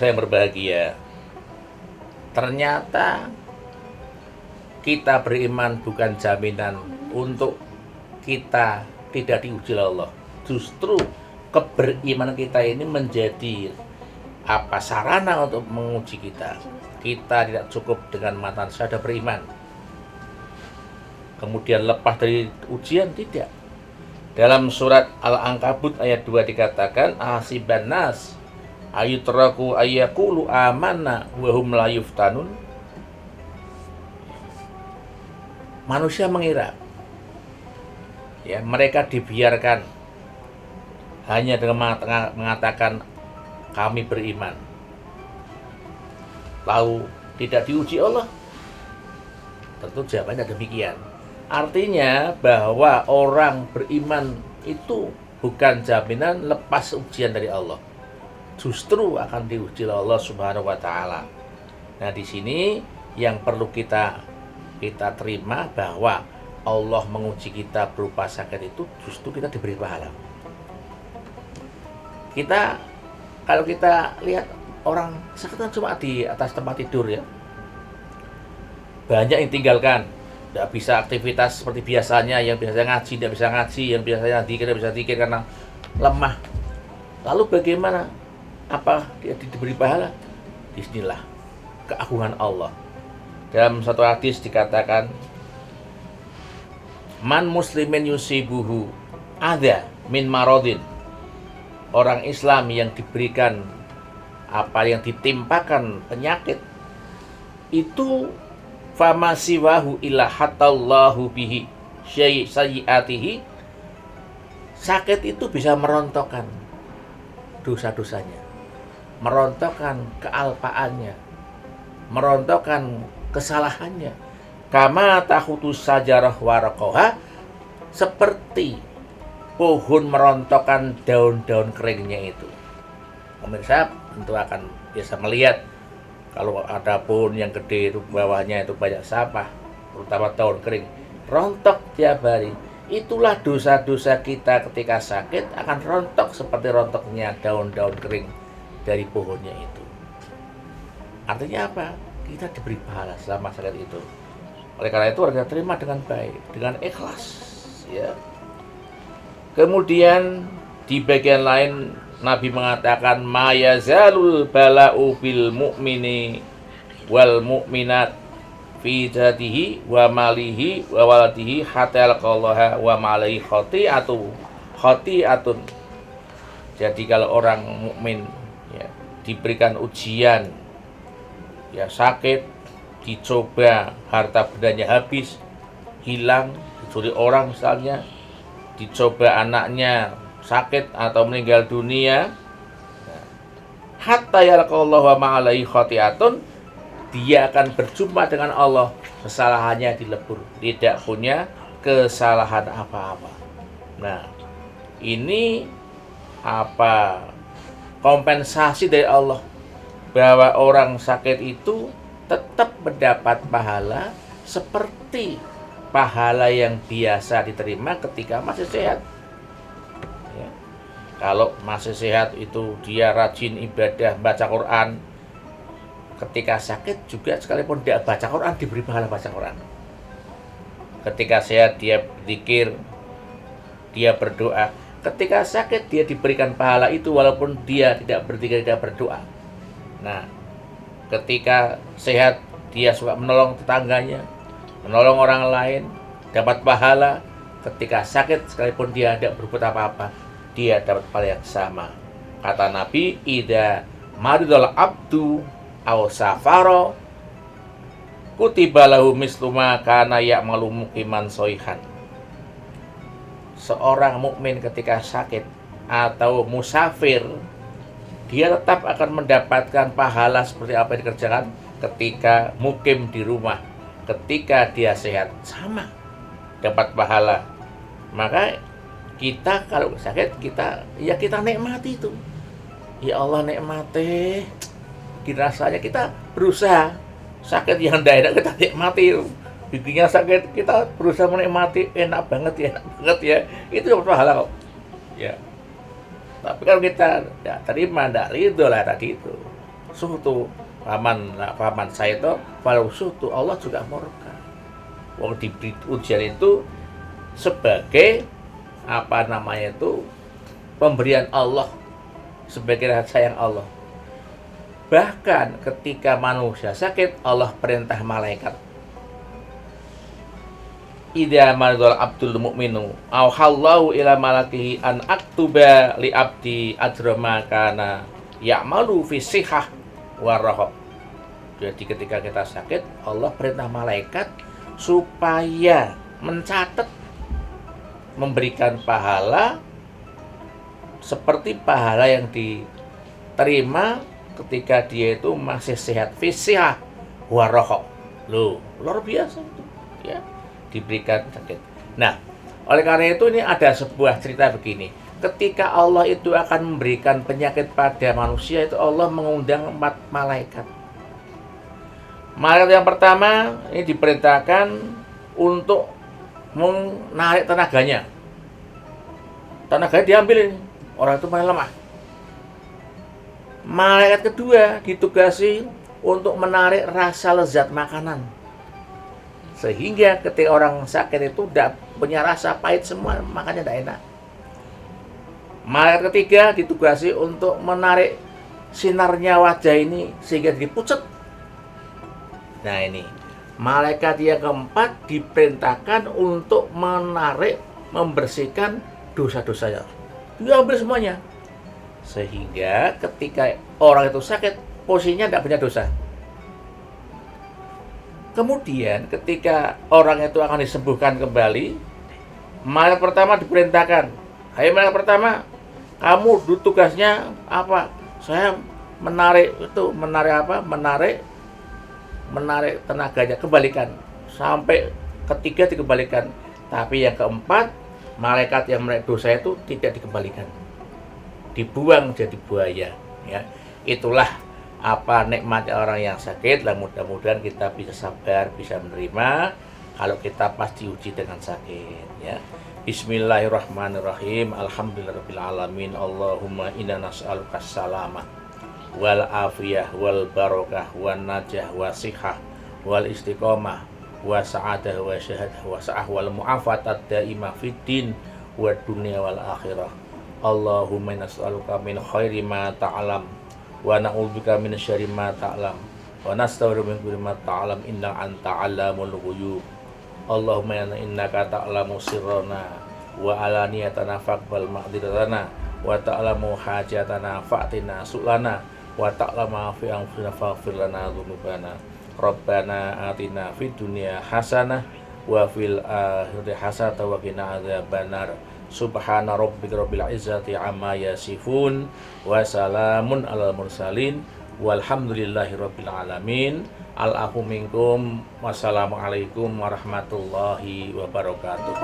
pemirsa yang berbahagia, ternyata kita beriman bukan jaminan untuk kita tidak diuji oleh Allah. Justru keberimanan kita ini menjadi sarana untuk menguji kita. Kita tidak cukup dengan mata saya sudah beriman, kemudian lepas dari ujian, tidak. Dalam surat Al-Ankabut ayat 2 dikatakan, ahasiban nas ayutraku ayyaqulu amanna wa hum la yuftanun. Manusia mengira mereka dibiarkan hanya dengan mengatakan kami beriman, lalu tidak diuji Allah. Tentu jawabannya demikian. Artinya bahwa orang beriman itu bukan jaminan lepas ujian dari Allah. Justru akan diuji oleh Allah Subhanahu wa taala. Nah, di sini yang perlu kita terima bahwa Allah menguji kita berupa sakit itu justru kita diberi pahala. Kalau kita lihat orang sakit kan cuma di atas tempat tidur ya. Banyak yang tinggalkan, tidak bisa aktivitas seperti biasanya, yang biasanya ngaji tidak bisa ngaji, yang biasanya zikir tidak bisa zikir karena lemah. Lalu bagaimana? Apa dia diberi pahala? Disinilah keagungan Allah. Dalam satu hadis dikatakan, man muslimin yusibuhu adha min marodin. Orang Islam yang diberikan yang ditimpakan penyakit itu fama siwahu illa hatallahu bihi sayyiatihi. Sakit itu bisa merontokkan dosa-dosanya, merontokkan kealpaannya, merontokkan kesalahannya. Kama tahutus sajarah waraqoha, seperti pohon merontokkan daun-daun keringnya itu. Pemirsa tentu akan biasa melihat kalau ada pohon yang gede itu bawahnya itu banyak sampah, terutama daun kering, rontok tiap hari. Itulah dosa-dosa kita ketika sakit akan rontok seperti rontoknya daun-daun kering dari pohonnya itu. Artinya apa? Kita diberi pahala selama sakit itu. Oleh karena itu harus terima dengan baik, dengan ikhlas, ya. Kemudian di bagian lain Nabi mengatakan ma yazalul bala'u bil mu'mini wal mu'minat fi jatihi wa malihi wa waladihi hatta yalqallaha wa ma'alaihi khati'atun. Jadi kalau orang mukmin diberikan ujian, sakit, dicoba harta bendanya habis, hilang, dicuri orang misalnya, dicoba anaknya sakit atau meninggal dunia, hatta yalqallaha wa ma'alaihi khati'atun, dia akan berjumpa dengan Allah, kesalahannya dilebur, tidak punya kesalahan apa-apa. Nah, ini kompensasi dari Allah, bahwa orang sakit itu tetap mendapat pahala seperti pahala yang biasa diterima ketika masih sehat. Kalau masih sehat itu dia rajin ibadah, baca Quran. Ketika sakit juga sekalipun dia baca Quran, diberi pahala baca Quran. Ketika sehat dia berzikir, dia berdoa. Ketika sakit dia diberikan pahala itu walaupun dia tidak berzikir, tidak berdoa. Nah, ketika sehat dia suka menolong tetangganya, menolong orang lain, dapat pahala. Ketika sakit sekalipun dia tidak berbuat apa-apa, dia dapat pahala yang sama. Kata Nabi, idza maridul abdu aw safaro kutiba lahu mislu ma kana ya'malu muqiman soihan. Seorang mukmin ketika sakit atau musafir, dia tetap akan mendapatkan pahala seperti apa yang dikerjakan ketika mukim di rumah. Ketika dia sehat, sama dapat pahala. Maka kita kalau sakit, kita nikmati itu. Ya Allah, nikmati. Rasanya kita berusaha. Sakit yang tidak enak kita nikmati. Giginya sakit, kita berusaha menikmati. Enak banget ya. Itu dapat pahala kok. Ya. Tapi kalau kita tidak terima, tidak ridho lah tadi itu. suhtu paman saya itu walau suhtu, Allah juga murka. Wong diberi ujian itu sebagai apa namanya itu pemberian Allah, sebagai rasa sayang Allah. Bahkan ketika manusia sakit, Allah perintah malaikat, idza maradul abdul mu'minu auhallahu ila malakihi an aktuba li abdi ajra ma kana ya'malu fi sihah warahab. Jadi ketika kita sakit, Allah perintah malaikat supaya mencatat, memberikan pahala seperti pahala yang diterima ketika dia itu masih sehat, fisihah warahab. Loh, luar biasa itu ya, diberikan sakit. Nah, oleh karena itu ini ada sebuah cerita begini. Ketika Allah itu akan memberikan penyakit pada manusia, itu Allah mengundang 4 malaikat. Malaikat yang pertama ini diperintahkan untuk menarik tenaganya. Tenaganya diambil ini, orang itu mulai lemah. Malaikat kedua ditugasi untuk menarik rasa lezat makanan, sehingga ketika orang sakit itu tidak punya rasa, pahit semua, makannya tidak enak. Malaikat ketiga ditugasi untuk menarik sinarnya wajah ini sehingga dipucat. Nah ini, malaikat yang keempat diperintahkan untuk menarik, membersihkan dosa-dosanya. Diambil semuanya. Sehingga ketika orang itu sakit, posisinya tidak punya dosa. Kemudian ketika orang itu akan disembuhkan kembali, malaikat pertama diperintahkan, hai malaikat pertama, kamu tugasnya apa? Saya menarik itu, menarik tenaganya, kembalikan. Sampai ketiga dikembalikan. Tapi yang keempat, malaikat yang menarik dosa itu tidak dikembalikan, dibuang jadi buaya. Ya, itulah apa nikmatnya orang yang sakit. Lah mudah-mudahan kita bisa sabar, bisa menerima kalau kita pas diuji dengan sakit. Ya, Bismillahirrahmanirrahim. Alhamdulillahirabbil alamin. Allahumma inna nas'aluka salamah wal afiyah wal barakah wan najah wasihah wal istiqomah wa sa'adah wa syahadah wa sa'ah wal mu'afatat daimah fid din wa dunya wal akhirah. Allahumma nas'aluka min khairi ma ta'lam wa na'udzubika min syarri ma ta'lam wa nastaghfiruka min kulli ma ta'lam innaka anta 'allamul ghuyub. Allahumma innaka ta'lamu sirrana wa alaniyatana faqbal ma'dziratana wa ta'lamu hajatana fa'tina su'lana wa ta'lamu fi anfusina faghfir lana dzunubana. Rabbana atina fid dunya hasanah wa fil akhirati hasanah wa qina adzabannar. Subhana rabbika rabbil izzati amma yasifun wa salamun alal mursalin walhamdulillahi rabbil alamin. Al-afu minkum. Wassalamualaikum warahmatullahi wabarakatuh.